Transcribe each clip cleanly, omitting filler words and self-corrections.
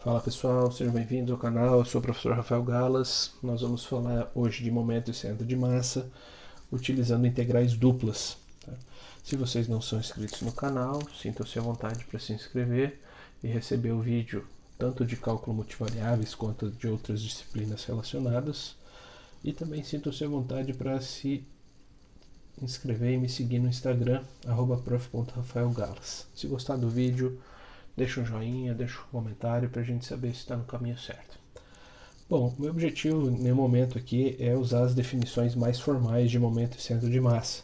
Fala pessoal, sejam bem-vindos ao canal, eu sou o professor Rafael Galas. Nós vamos falar hoje de momento e centro de massa utilizando integrais duplas. Tá? Se vocês não são inscritos no canal, sintam-se à vontade para se inscrever e receber o vídeo tanto de cálculo multivariáveis quanto de outras disciplinas relacionadas. E também sintam-se à vontade para se inscrever e me seguir no Instagram, @prof.rafaelgalas. Se gostar do vídeo, deixa um joinha, deixa um comentário para a gente saber se está no caminho certo. Bom, o meu objetivo no momento aqui é usar as definições mais formais de momento e centro de massa,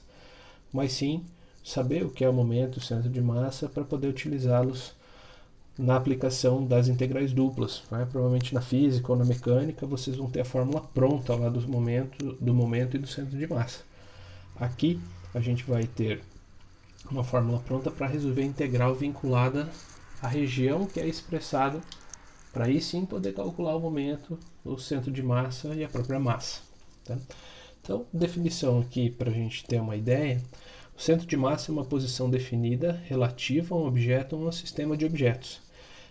mas sim saber o que é o momento e centro de massa para poder utilizá-los na aplicação das integrais duplas. Né? Provavelmente na física ou na mecânica vocês vão ter a fórmula pronta lá do momento e do centro de massa. Aqui a gente vai ter uma fórmula pronta para resolver a integral vinculada à região que é expressada, para aí sim poder calcular o momento, o centro de massa e a própria massa. Tá? Então, definição aqui para a gente ter uma ideia: o centro de massa é uma posição definida relativa a um objeto ou a um sistema de objetos.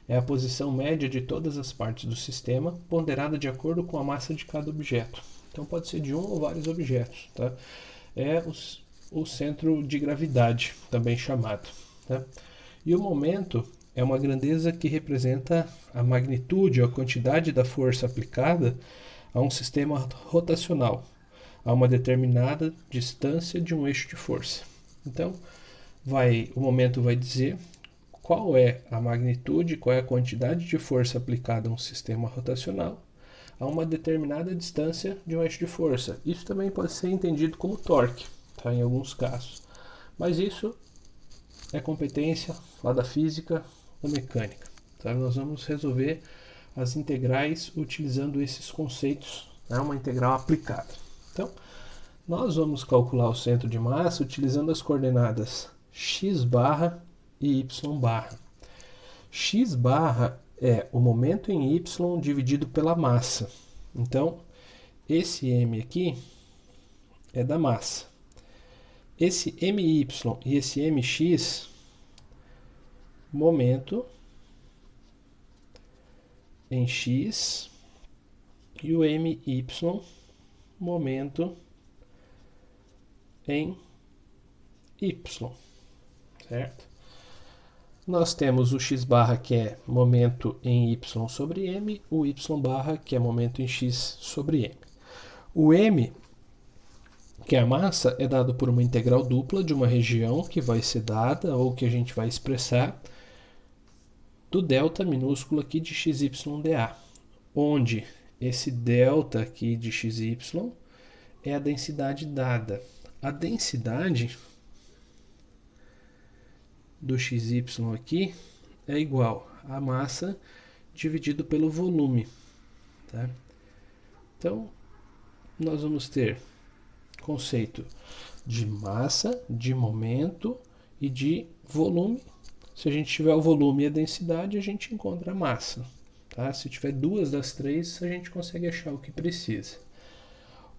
É a posição média de todas as partes do sistema, ponderada de acordo com a massa de cada objeto. Então pode ser de um ou vários objetos. Tá? É o centro de gravidade, também chamado. Tá? E o momento é uma grandeza que representa a magnitude ou a quantidade da força aplicada a um sistema rotacional, a uma determinada distância de um eixo de força. Então, o momento vai dizer qual é a magnitude, qual é a quantidade de força aplicada a um sistema rotacional a uma determinada distância de um eixo de força. Isso também pode ser entendido como torque, tá? Em alguns casos. Mas isso é competência lá da física ou mecânica. Tá? Nós vamos resolver as integrais utilizando esses conceitos, né? Uma integral aplicada. Então, nós vamos calcular o centro de massa utilizando as coordenadas x barra e y barra. X barra é o momento em y dividido pela massa. Então, esse m aqui é da massa. Esse my e esse mx, momento em x, e o my, momento em y, certo? Nós temos o x barra, que é momento em y sobre m, o y barra, que é momento em x sobre m. O m, que é a massa, é dado por uma integral dupla de uma região que vai ser dada, ou que a gente vai expressar, do delta minúsculo aqui de xy dA, onde esse delta aqui de xy é a densidade dada. A densidade do xy aqui é igual à massa dividido pelo volume. Tá? Então, nós vamos ter conceito de massa, de momento e de volume. Se a gente tiver o volume e a densidade, a gente encontra a massa. Tá? Se tiver duas das três, a gente consegue achar o que precisa.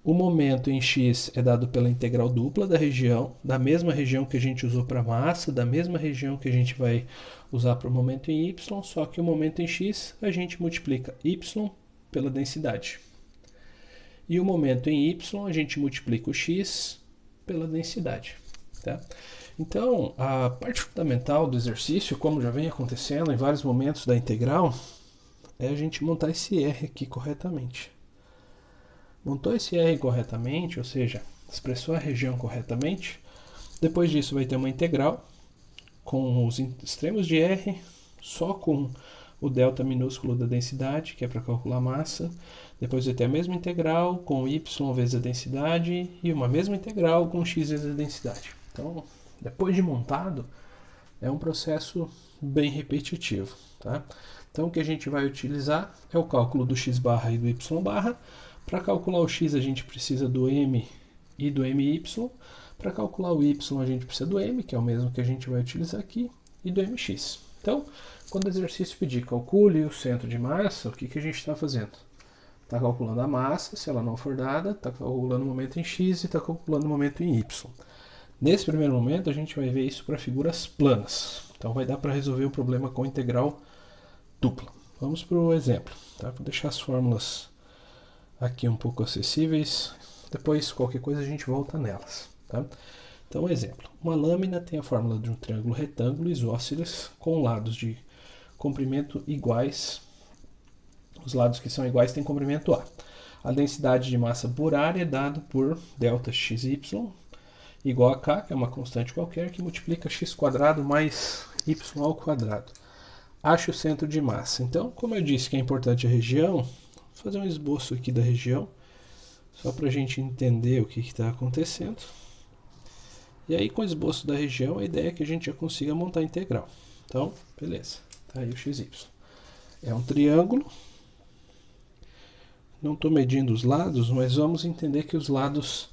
O momento em x é dado pela integral dupla da região, da mesma região que a gente usou para a massa, da mesma região que a gente vai usar para o momento em y, só que o momento em x a gente multiplica y pela densidade. E o momento em y a gente multiplica o x pela densidade. Tá? Então, a parte fundamental do exercício, como já vem acontecendo em vários momentos da integral, é a gente montar esse R aqui corretamente. Montou esse R corretamente, ou seja, expressou a região corretamente, depois disso vai ter uma integral com os extremos de R, só com o delta minúsculo da densidade, que é para calcular a massa. Depois vai ter a mesma integral com y vezes a densidade e uma mesma integral com x vezes a densidade. Então, depois de montado, é um processo bem repetitivo. Tá? Então, o que a gente vai utilizar é o cálculo do x barra e do y barra. Para calcular o x, a gente precisa do m e do my. Para calcular o y, a gente precisa do m, que é o mesmo que a gente vai utilizar aqui, e do mx. Então, quando o exercício pedir calcule o centro de massa, o que a gente está fazendo? Está calculando a massa, se ela não for dada, está calculando o momento em x e está calculando o momento em y. Nesse primeiro momento, a gente vai ver isso para figuras planas. Então, vai dar para resolver o problema com integral dupla. vamos para o exemplo. Tá? Vou deixar as fórmulas aqui um pouco acessíveis, depois qualquer coisa a gente volta nelas. Tá? Então, exemplo, uma lâmina tem a fórmula de um triângulo retângulo isósceles com lados de comprimento iguais. Os lados que são iguais têm comprimento A. A densidade de massa por área é dada por ΔXy igual a K, que é uma constante qualquer, que multiplica x² mais y ao quadrado. Ache o centro de massa. Então, como eu disse que é importante a região, vou fazer um esboço aqui da região, só para a gente entender o que está acontecendo. E aí, com o esboço da região, a ideia é que a gente já consiga montar a integral. Então, beleza. Tá aí o xy. É um triângulo. Não estou medindo os lados, mas vamos entender que os lados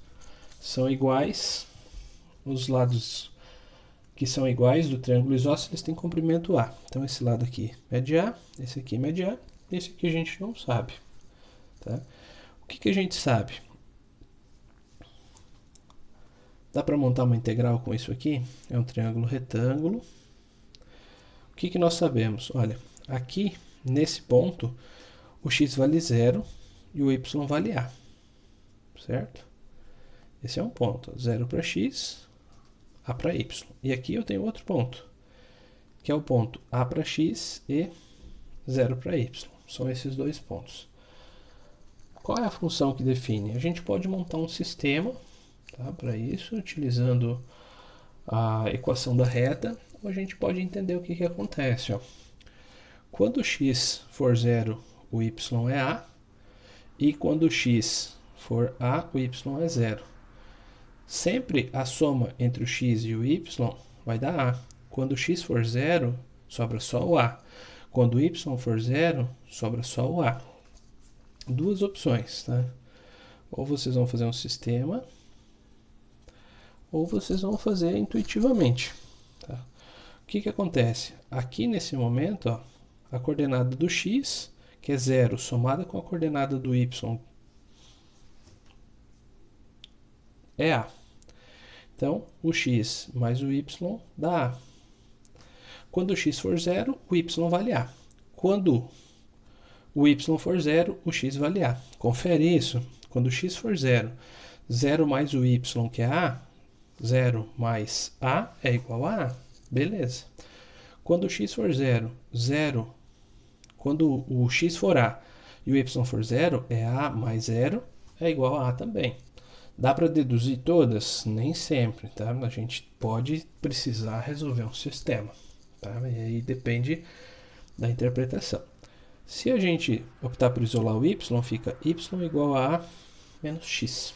são iguais. Os lados que são iguais do triângulo isósceles têm comprimento A. Então, esse lado aqui mede A, esse aqui mede A, esse aqui a gente não sabe. Tá? O que a gente sabe? Dá para montar uma integral com isso aqui? É um triângulo retângulo. O que nós sabemos? Olha, aqui, nesse ponto, o x vale 0 e o y vale A. Certo? Esse é um ponto. 0 para x, A para y. E aqui eu tenho outro ponto, que é o ponto A para x e 0 para y. São esses dois pontos. Qual é a função que define? A gente pode montar um sistema, tá, para isso, utilizando a equação da reta, ou a gente pode entender o que acontece. Ó. Quando x for 0, o y é A, e quando x for A, o y é 0. Sempre a soma entre o x e o y vai dar A. Quando o x for 0, sobra só o A. Quando o y for 0, sobra só o A. Duas opções, tá? Ou vocês vão fazer um sistema, ou vocês vão fazer intuitivamente. Tá? O que acontece? Aqui nesse momento, ó, a coordenada do x, que é 0, somada com a coordenada do y, é A. Então, o x mais o y dá A. Quando o x for 0, o y vale A. Quando o y for 0, o x vale A. Confere isso. Quando o x for 0, 0 mais o y, que é A, 0 mais A é igual a A. Beleza. Quando o x for 0, 0. Quando o x for A e o y for 0, é A mais 0 é igual a A também. Dá para deduzir todas? Nem sempre, tá? A gente pode precisar resolver um sistema, tá? E aí depende da interpretação. Se a gente optar por isolar o y, fica y igual a A menos x.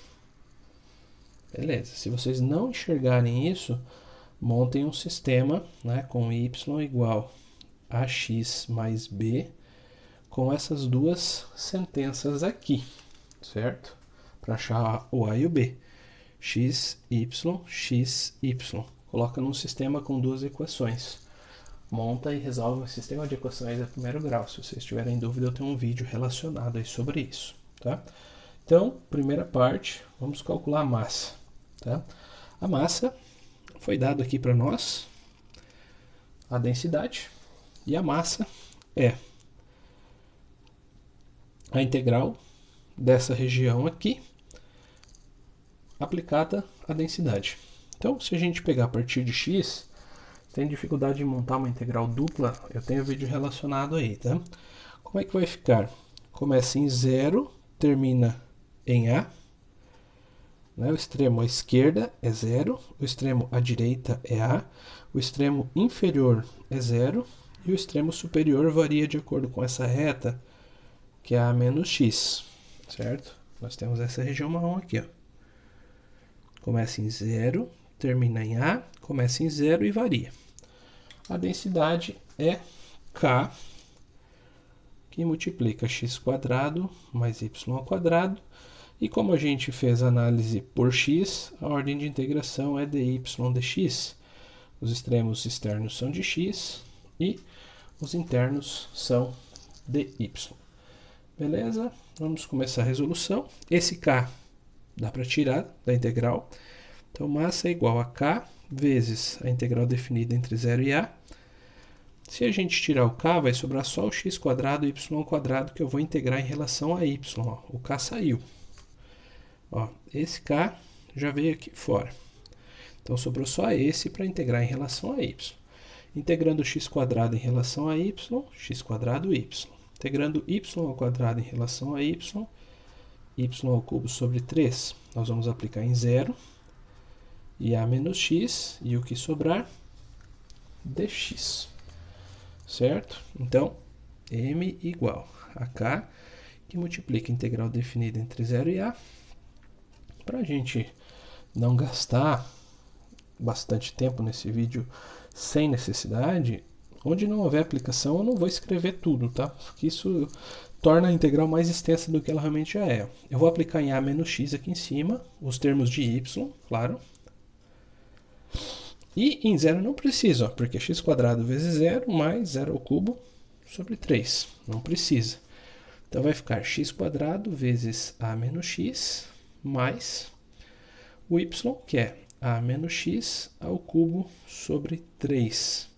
Beleza. Se vocês não enxergarem isso, montem um sistema, né, com y igual a x mais b, com essas duas sentenças aqui, certo? Para achar o A e o B. X, Y, X, Y. Coloca num sistema com duas equações. Monta e resolve um sistema de equações a primeiro grau. Se vocês tiverem dúvida, eu tenho um vídeo relacionado aí sobre isso. Tá? Então, primeira parte, vamos calcular a massa. Tá? A massa foi dado aqui para nós, a densidade, e a massa é a integral dessa região aqui, aplicada à densidade. Então, se a gente pegar a partir de x, tem dificuldade de montar uma integral dupla, eu tenho vídeo relacionado aí, tá? Como é que vai ficar? Começa em 0, termina em A, né? O extremo à esquerda é 0, o extremo à direita é A, o extremo inferior é 0 e o extremo superior varia de acordo com essa reta, que é A menos x, certo? Nós temos essa região marrom aqui, ó. Começa em 0, termina em A, começa em 0 e varia. A densidade é K, que multiplica x² mais y². E como a gente fez a análise por x, a ordem de integração é dy dx. Os extremos externos são de x e os internos são dy. Beleza? Vamos começar a resolução. Esse K dá para tirar da integral. Então, massa é igual a K vezes a integral definida entre 0 e A. Se a gente tirar o k, vai sobrar só o x quadrado e y ao quadrado que eu vou integrar em relação a y. Ó. O k saiu. Ó, esse k já veio aqui fora. Então sobrou só esse para integrar em relação a y. Integrando x quadrado em relação a y, x quadrado y. Integrando y ao quadrado em relação a y ao cubo sobre 3. Nós vamos aplicar em 0. E a menos x, e o que sobrar, dx. Certo? Então, m igual a k, que multiplica a integral definida entre 0 e a. Para a gente não gastar bastante tempo nesse vídeo sem necessidade, onde não houver aplicação eu não vou escrever tudo, tá? Porque isso torna a integral mais extensa do que ela realmente já é. Eu vou aplicar em a menos x aqui em cima, os termos de y, claro. E em 0 não precisa, ó, porque x quadrado vezes 0 mais 0 ao cubo sobre 3. Não precisa. Então vai ficar x quadrado vezes a menos x mais o y, que é a menos x ao cubo sobre 3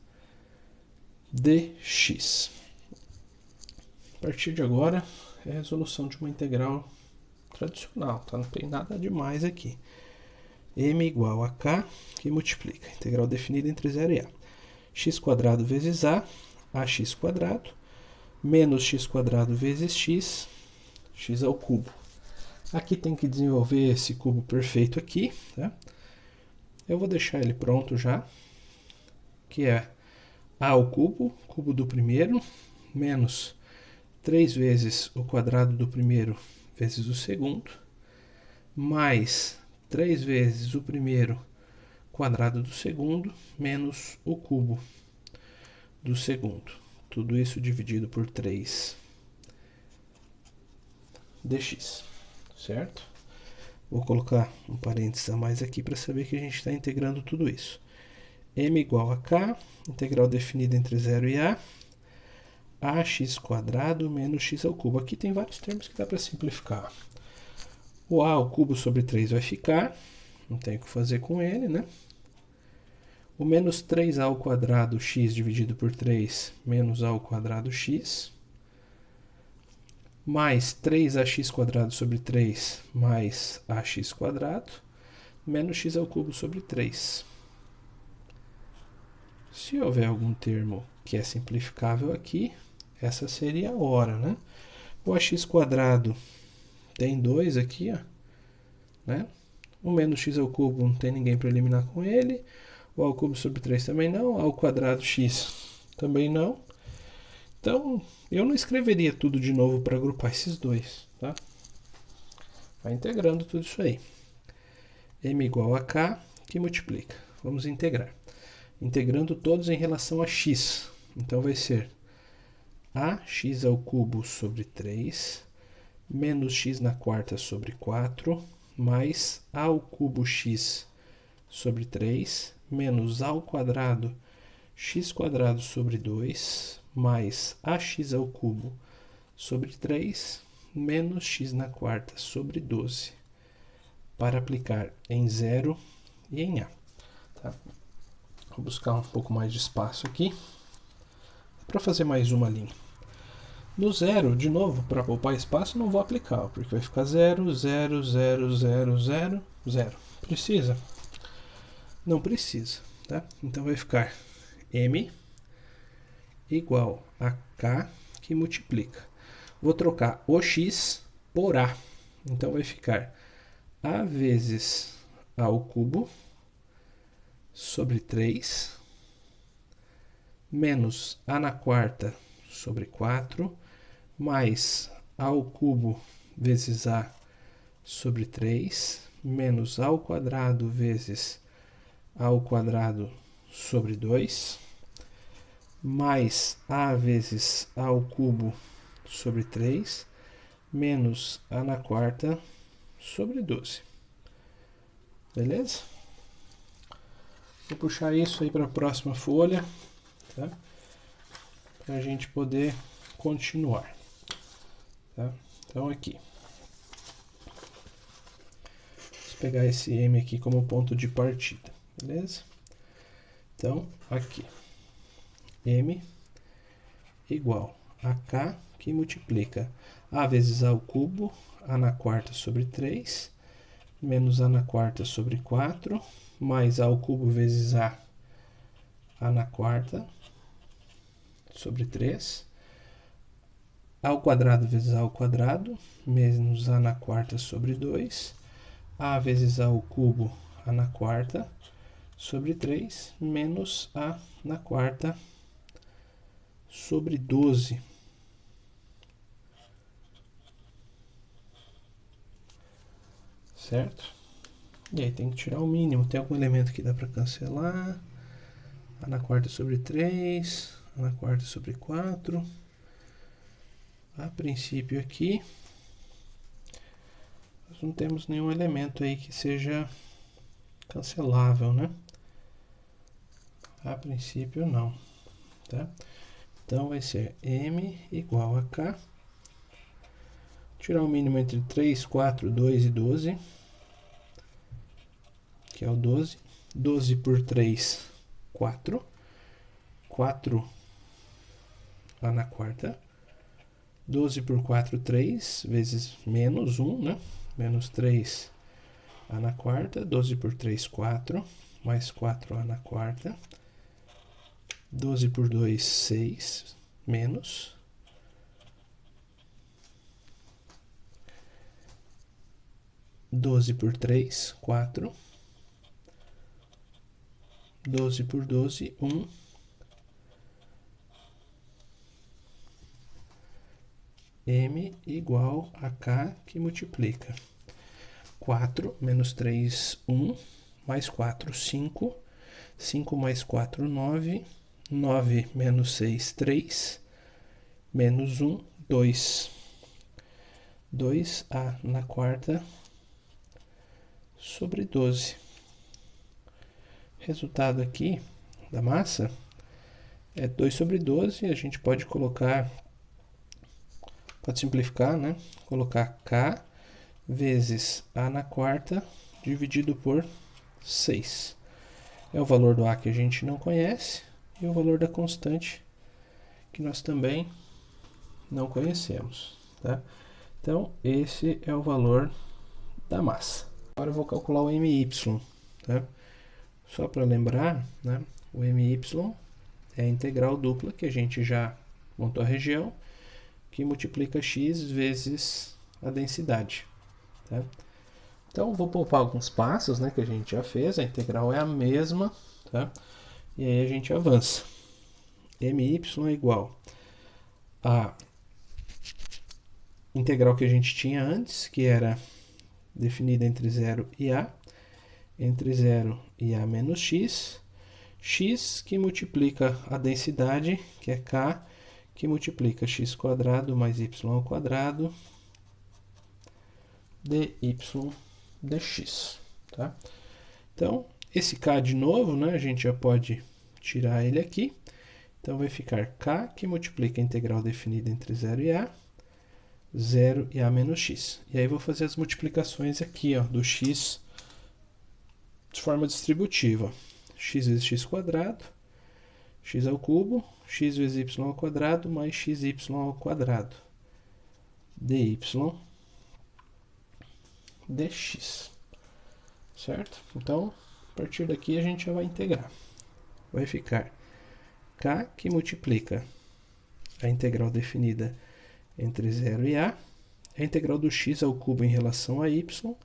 dx. A partir de agora é a resolução de uma integral tradicional, tá? Não tem nada demais aqui. M igual a k, que multiplica a integral definida entre 0 e a. X quadrado vezes ax quadrado, menos x quadrado vezes x, x ao cubo. Aqui tem que desenvolver esse cubo perfeito aqui, tá? Eu vou deixar ele pronto já, que é a ao cubo, cubo do primeiro, menos 3 vezes o quadrado do primeiro vezes o segundo, mais 3 vezes o primeiro quadrado do segundo, menos o cubo do segundo. Tudo isso dividido por 3 dx, certo? Vou colocar um parênteses a mais aqui para saber que a gente está integrando tudo isso. M igual a k, integral definida entre 0 e a, ax quadrado menos x ao cubo. Aqui tem vários termos que dá para simplificar. O a ao cubo sobre 3 vai ficar, não tem o que fazer com ele, né? O menos 3a ao quadrado x dividido por 3 menos a ao quadrado x, mais 3ax quadrado sobre 3 mais ax quadrado, menos x ao cubo sobre 3. Se houver algum termo que é simplificável aqui, essa seria a hora, né? O ax quadrado tem 2 aqui, ó, né? O menos x ao cubo não tem ninguém para eliminar com ele. O ao cubo sobre 3 também não. Ao quadrado x também não. Então, eu não escreveria tudo de novo para agrupar esses dois, tá? Vai integrando tudo isso aí. M igual a k, que multiplica. Vamos integrar. Integrando todos em relação a x. Então, vai ser ax ao cubo sobre 3, menos x na quarta sobre 4, mais a ao cubo x sobre 3, menos a ao quadrado x quadrado sobre 2, mais ax ao cubo sobre 3, menos x na quarta sobre 12, para aplicar em 0 e em a. Tá? Vou buscar um pouco mais de espaço aqui, para fazer mais uma linha. No 0, de novo, para poupar espaço, não vou aplicar, porque vai ficar 0, 0, 0, 0, 0, 0. Precisa? Não precisa, tá? Então vai ficar m igual a k, que multiplica. Vou trocar o x por a. Então vai ficar a vezes a ao cubo sobre 3, menos a na quarta sobre 4, mais a ao cubo vezes a sobre 3, menos a ao quadrado vezes a ao quadrado sobre 2, mais a vezes a ao cubo sobre 3, menos a na quarta sobre 12. Beleza? Vou puxar isso aí para a próxima folha, tá? Para a gente poder continuar. Tá? Então aqui. Vou pegar esse M aqui como ponto de partida. Beleza? Então, aqui. M igual a K que multiplica A vezes A ao cubo, A na quarta sobre 3, menos A na quarta sobre 4, mais A ao cubo vezes A na quarta sobre 3, A ao quadrado vezes A ao quadrado, menos A na quarta sobre 2, A vezes A ao cubo, A na quarta sobre 3, menos A na quarta sobre 12. Certo? E aí tem que tirar o mínimo. Tem algum elemento que dá para cancelar? A na quarta sobre 3, A na quarta sobre 4. A princípio aqui, nós não temos nenhum elemento aí que seja cancelável, né? A princípio não, tá? Então vai ser M igual a K. Tirar o mínimo entre 3, 4, 2 e 12, que é o 12. 12 por 3, 4. 4 A na quarta. 12 por 4, 3, vezes menos 1, né? Menos 3 A na quarta. 12 por 3, 4, mais 4 A na quarta. 12 por 2, 6, menos. 12 por 3, 4. 12 por 12, 1. M igual a K que multiplica 4 menos 3, 1, mais 4, 5. 5 mais 4, 9. 9 menos 6, 3. Menos 1, 2. 2A na quarta sobre 12. Resultado aqui da massa é 2 sobre 12. A gente pode colocar, pode simplificar, né? Colocar K vezes A na quarta dividido por 6. É o valor do A que a gente não conhece e o valor da constante que nós também não conhecemos, tá? Então, esse é o valor da massa. Agora eu vou calcular o MY, tá? Só para lembrar, né? O MY é a integral dupla que a gente já montou a região, que multiplica x vezes a densidade, tá? Então, vou poupar alguns passos, né, que a gente já fez, a integral é a mesma, tá? E aí a gente avança. My é igual a integral que a gente tinha antes, que era definida entre 0 e A, entre 0 e A menos x, x que multiplica a densidade, que é K, que multiplica x quadrado mais y ao quadrado, dy dx, tá? Então, esse K de novo, né, a gente já pode tirar ele aqui. Então, vai ficar K, que multiplica a integral definida entre 0 e A, 0 e A menos x. E aí, vou fazer as multiplicações aqui, ó, do x de forma distributiva. X vezes x quadrado, x ao cubo, x vezes y ao quadrado, mais xy ao quadrado, dy dx, certo? Então, a partir daqui a gente já vai integrar. Vai ficar K, que multiplica a integral definida entre 0 e A, a integral do x ao cubo em relação a y,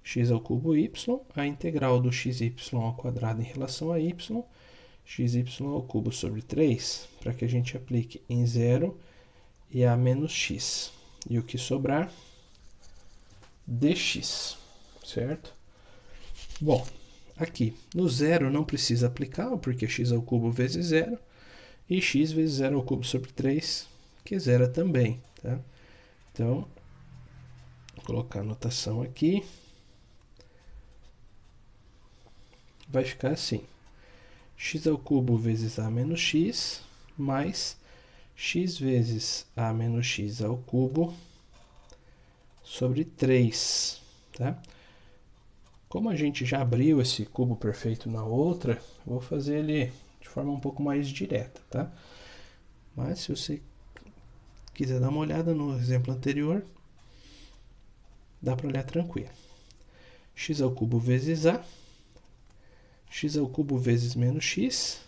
x ao cubo y, a integral do xy ao quadrado em relação a y, xy ao cubo sobre 3, para que a gente aplique em 0 e A menos x. E o que sobrar, dx, certo? Bom, aqui no zero não precisa aplicar, porque x ao cubo vezes 0, e x vezes 0 ao cubo sobre 3, que zera também, tá? Então, vou colocar a notação aqui. Vai ficar assim, x ao cubo vezes A menos x, mais x vezes A menos x ao cubo sobre 3, tá? Como a gente já abriu esse cubo perfeito na outra, vou fazer ele de forma um pouco mais direta, tá? Mas se você quiser dar uma olhada no exemplo anterior, dá para olhar tranquilo. X ao cubo vezes A, x ao cubo vezes menos x.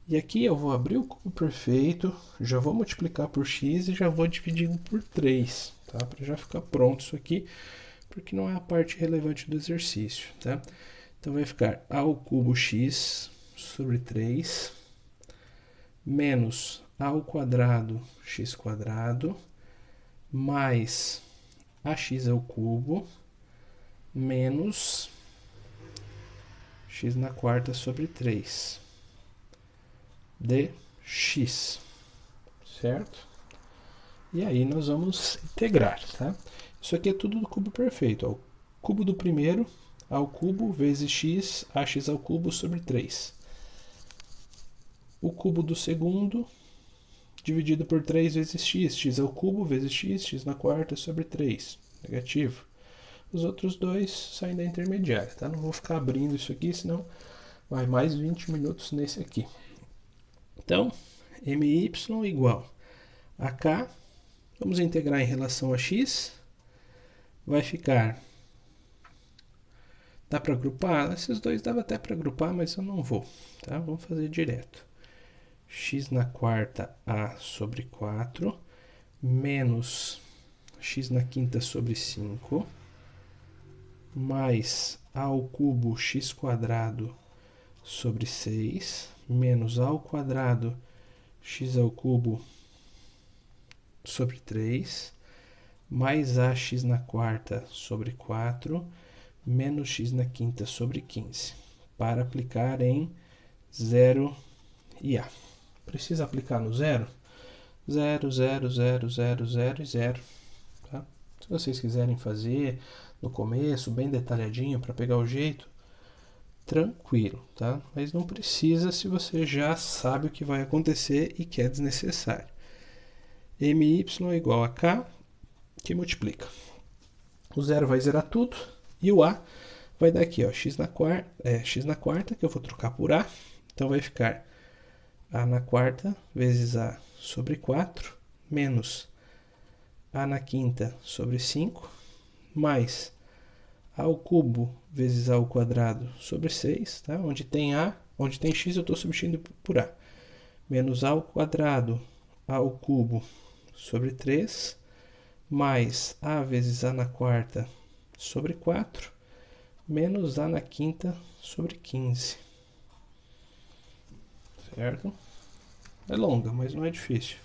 E aqui eu vou abrir o cubo perfeito, já vou multiplicar por x e já vou dividindo por 3, tá? Para já ficar pronto isso aqui, porque não é a parte relevante do exercício, tá? Então vai ficar a ao cubo x sobre 3 menos a ao quadrado x quadrado mais ax ao cubo menos x na quarta sobre 3 dx, certo? E aí nós vamos integrar, tá? Isso aqui é tudo do cubo perfeito, ó. O cubo do primeiro ao cubo vezes x, ax ao cubo sobre 3. O cubo do segundo dividido por 3 vezes x, x ao cubo vezes x, x na quarta sobre 3, negativo. Os outros dois saem da intermediária, tá? Não vou ficar abrindo isso aqui, senão vai mais 20 minutos nesse aqui. Então, my igual a k, vamos integrar em relação a x, vai ficar, dá para agrupar? Esses dois dava até para agrupar, mas eu não vou, tá? Vamos fazer direto. X na quarta a sobre 4, menos x na quinta sobre 5, mais a ao cubo x quadrado sobre 6, menos a ao quadrado x ao cubo sobre 3, mais ax na quarta sobre 4, menos x na quinta sobre 15, para aplicar em 0 e a. Precisa aplicar no 0? 0, 0, 0, 0, 0 e 0. Tá? Se vocês quiserem fazer no começo, bem detalhadinho, para pegar o jeito, tranquilo, tá? Mas não precisa se você já sabe o que vai acontecer e que é desnecessário. My é igual a k, que multiplica. O 0 vai zerar tudo, e o a vai dar aqui, ó, x na quarta, que eu vou trocar por a, então vai ficar a na quarta vezes a sobre 4, menos a na quinta sobre 5, mais a ao cubo vezes a ao quadrado sobre 6, tá? Onde tem x eu estou substituindo por a, menos a ao quadrado ao cubo sobre 3, mais a vezes a na quarta sobre 4, menos a na quinta sobre 15. Certo? É longa, mas não é difícil.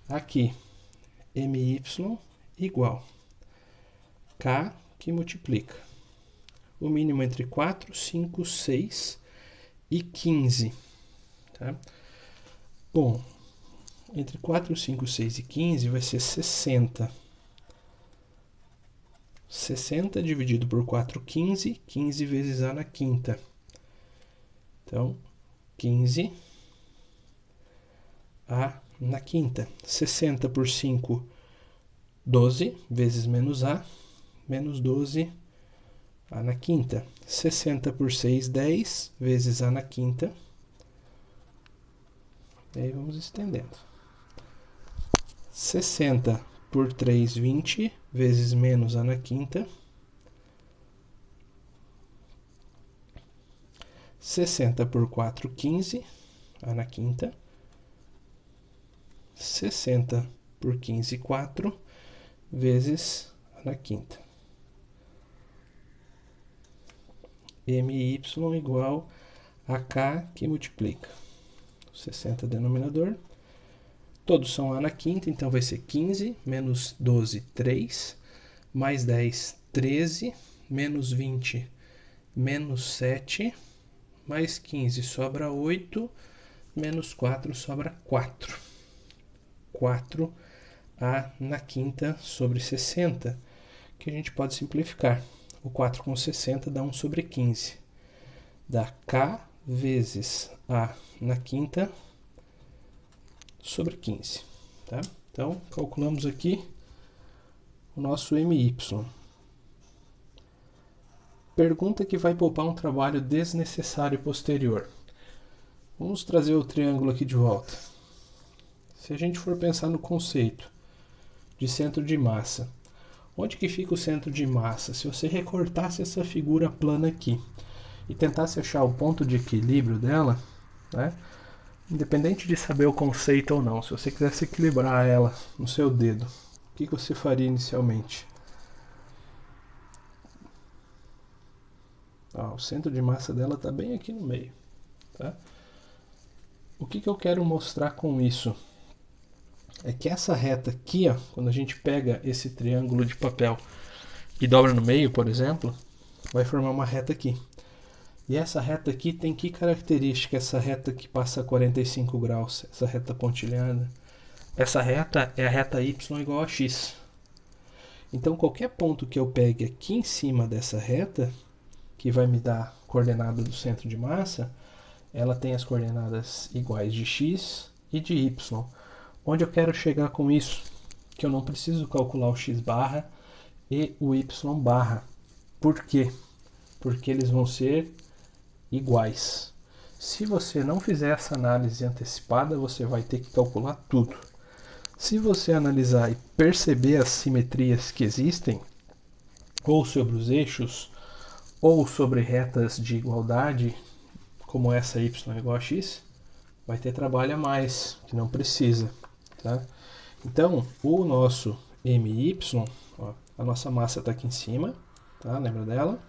Aqui, my igual k, que multiplica o mínimo entre 4, 5, 6 e 15. Tá? Bom, entre 4, 5, 6 e 15 vai ser 60. 60 dividido por 4, 15. 15 vezes a na quinta. Então, 15 a na quinta. 60 por 5, 12 vezes menos a, menos 12 a na quinta. 60 por 6, 10 vezes a na quinta. E aí vamos estendendo. 60 por 3, 20 vezes menos a na quinta. 60 por 4, 15 a na quinta. 60 por 15, 4 vezes a na quinta. My igual a k, que multiplica 60 denominador. Todos são a na quinta, então vai ser 15, menos 12, 3, mais 10, 13, menos 20, menos 7, mais 15 sobra 8, menos 4 sobra 4. 4 a na quinta sobre 60, que a gente pode simplificar. O 4 com 60 dá 1 sobre 15. Dá k vezes a na quinta sobre 15. Tá? Então, calculamos aqui o nosso my. Pergunta que vai poupar um trabalho desnecessário posterior. Vamos trazer o triângulo aqui de volta. se a gente for pensar no conceito de centro de massa, onde que fica o centro de massa? Se você recortasse essa figura plana aqui e tentasse achar o ponto de equilíbrio dela, né? Independente de saber o conceito ou não, se você quisesse equilibrar ela no seu dedo, o que você faria inicialmente? O centro de massa dela está bem aqui no meio. Tá? O que eu quero mostrar com isso? É que essa reta aqui, ó, quando a gente pega esse triângulo de papel e dobra no meio, por exemplo, vai formar uma reta aqui. E essa reta aqui tem que característica? Essa reta que passa a 45 graus, essa reta pontilhada. Essa reta é a reta y igual a x. Então qualquer ponto que eu pegue aqui em cima dessa reta, que vai me dar coordenada do centro de massa, ela tem as coordenadas iguais de x e de y. Onde eu quero chegar com isso? Que eu não preciso calcular o x barra e o y barra. Por quê? Porque eles vão ser iguais. Se você não fizer essa análise antecipada, você vai ter que calcular tudo. Se você analisar e perceber as simetrias que existem, ou sobre os eixos, ou sobre retas de igualdade, como essa y igual a x, vai ter trabalho a mais, que não precisa. Tá? Então, o nosso MY, ó, a nossa massa está aqui em cima, tá? Lembra dela?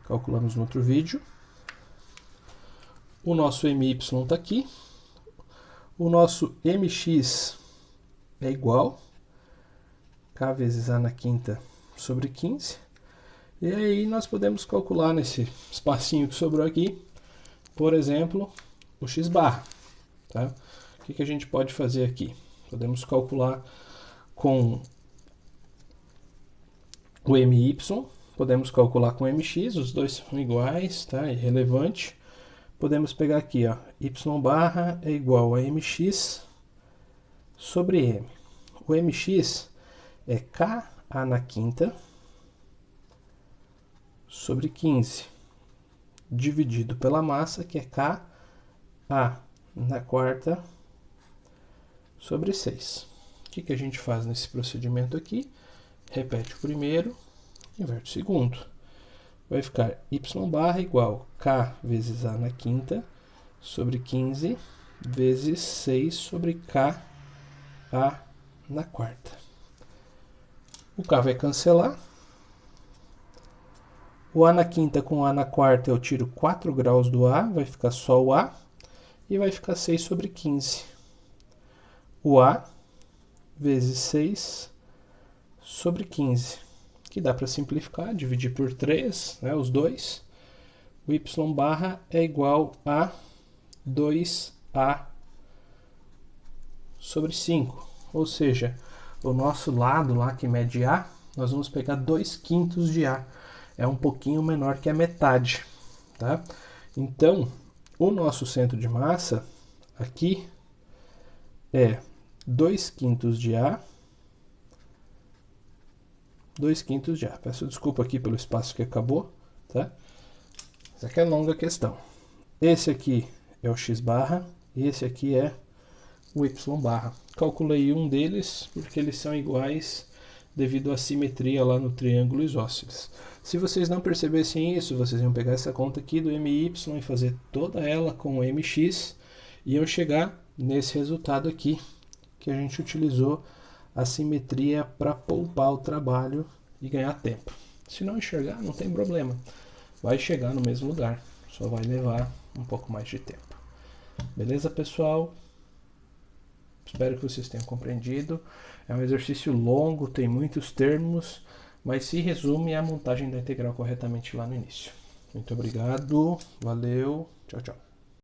Calculamos no outro vídeo. O nosso MY está aqui. O nosso MX é igual K vezes A na quinta sobre 15. E aí nós podemos calcular nesse espacinho que sobrou aqui, por exemplo, o x barra. Tá? O que a gente pode fazer aqui? Podemos calcular com o MY, podemos calcular com o MX, os dois são iguais, tá? Irrelevante. Podemos pegar aqui, ó, y barra é igual a mx sobre m. O mx é Ka na quinta sobre 15, dividido pela massa, que é Ka na quarta sobre 6. O que a gente faz nesse procedimento aqui? Repete o primeiro, inverte o segundo. Vai ficar y barra igual K vezes A na quinta sobre 15 vezes 6 sobre K A na quarta. O K vai cancelar. O A na quinta com A na quarta eu tiro 4 graus do A, vai ficar só o A. E vai ficar 6 sobre 15. O A vezes 6 sobre 15. Que dá para simplificar, dividir por 3, né, os dois. O y barra é igual a 2A sobre 5. Ou seja, o nosso lado lá que mede A, nós vamos pegar 2/5 de A. É um pouquinho menor que a metade. Tá? Então, o nosso centro de massa aqui é 2/5 de A. 2/5 de A. Peço desculpa aqui pelo espaço que acabou, tá? Essa aqui é longa questão. Esse aqui é o x barra e esse aqui é o y barra. Calculei um deles porque eles são iguais devido à simetria lá no triângulo isósceles. Se vocês não percebessem isso, vocês iam pegar essa conta aqui do MY e fazer toda ela com o MX e iam chegar nesse resultado aqui que a gente utilizou a simetria para poupar o trabalho e ganhar tempo. Se não enxergar, não tem problema. Vai chegar no mesmo lugar, só vai levar um pouco mais de tempo. Beleza, pessoal? Espero que vocês tenham compreendido. É um exercício longo, tem muitos termos, mas se resume a montagem da integral corretamente lá no início. Muito obrigado, valeu, tchau, tchau.